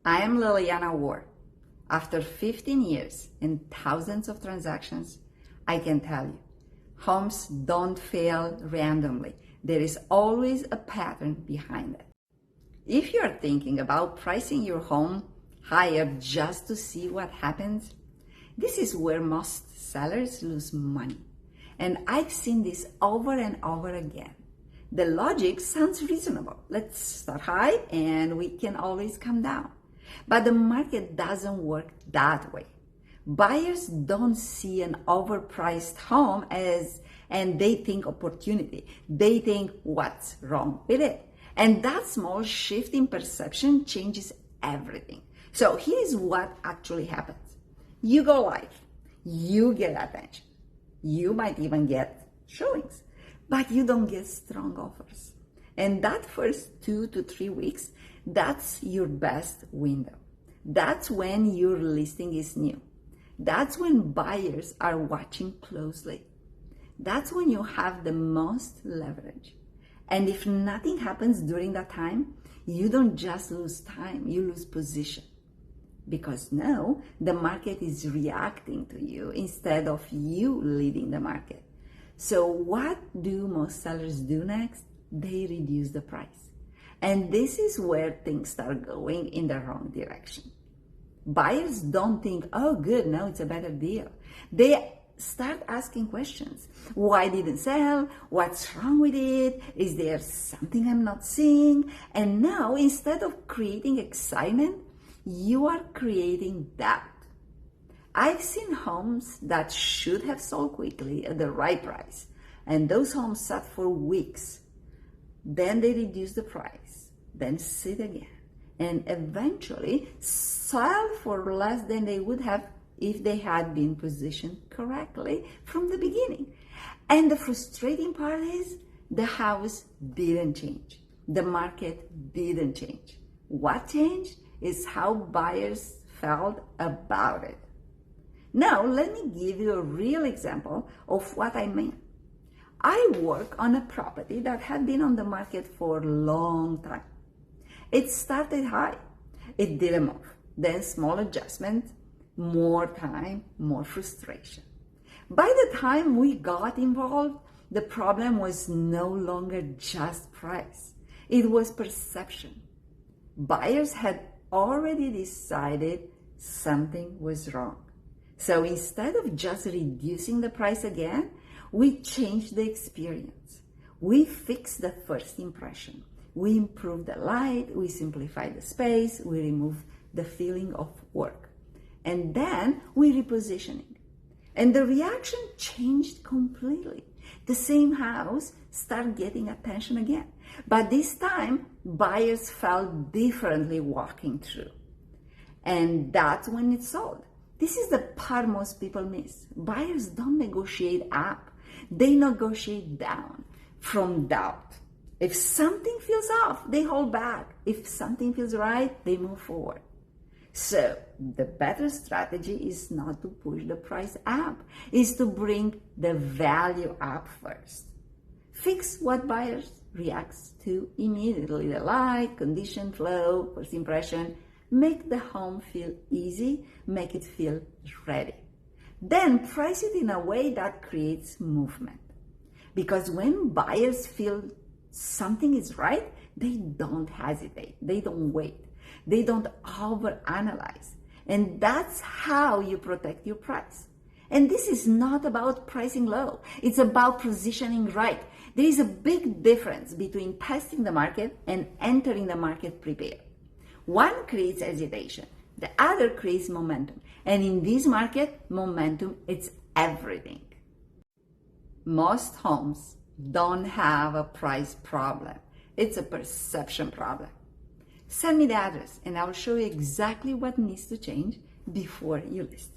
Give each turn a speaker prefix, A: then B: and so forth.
A: I am Liliana Ward. After 15 years and thousands of transactions, I can tell you, homes don't fail randomly. There is always a pattern behind it. If you are thinking about pricing your home higher just to see what happens, this is where most sellers lose money. And I've seen this over and over again. The logic sounds reasonable. Let's start high and we can always come down. But the market doesn't work that way. Buyers don't see an overpriced home and they think opportunity. They think what's wrong with it. And that small shift in perception changes everything. So here's what actually happens. You go live. You get attention. You might even get showings, but you don't get strong offers. And that first 2 to 3 weeks, that's your best window. That's when your listing is new. That's when buyers are watching closely. That's when you have the most leverage. And if nothing happens during that time, you don't just lose time, you lose position. Because now the market is reacting to you instead of you leading the market. So what do most sellers do next? They reduce the price. And this is where things start going in the wrong direction. Buyers don't think, oh good, now it's a better deal. They start asking questions. Why didn't it sell? What's wrong with it? Is there something I'm not seeing? And now instead of creating excitement, you are creating doubt. I've seen homes that should have sold quickly at the right price, and those homes sat for weeks. Then they reduce the price, then sit again, and eventually sell for less than they would have if they had been positioned correctly from the beginning. And the frustrating part is the house didn't change. The market didn't change. What changed is how buyers felt about it. Now, let me give you a real example of what I mean. I work on a property that had been on the market for a long time. It started high. It didn't move. Then small adjustment, more time, more frustration. By the time we got involved, the problem was no longer just price. It was perception. Buyers had already decided something was wrong. So instead of just reducing the price again, we changed the experience. We fixed the first impression. We improved the light, we simplified the space, we removed the feeling of work. And then we repositioning. And the reaction changed completely. The same house started getting attention again. But this time, buyers felt differently walking through. And that's when it sold. This is the part most people miss. Buyers don't negotiate up. They negotiate down from doubt. If something feels off, they hold back. If something feels right, they move forward. So the better strategy is not to push the price up, is to bring the value up first. Fix what buyers reacts to immediately, the light, condition, flow, first impression. Make the home feel easy, make it feel ready. Then price it in a way that creates movement. Because when buyers feel something is right, they don't hesitate, they don't wait, they don't overanalyze. And that's how you protect your price. And this is not about pricing low, it's about positioning right. There is a big difference between testing the market and entering the market prepared. One creates hesitation, the other creates momentum. And in this market, momentum is everything. Most homes don't have a price problem. It's a perception problem. Send me the address and I'll show you exactly what needs to change before you list.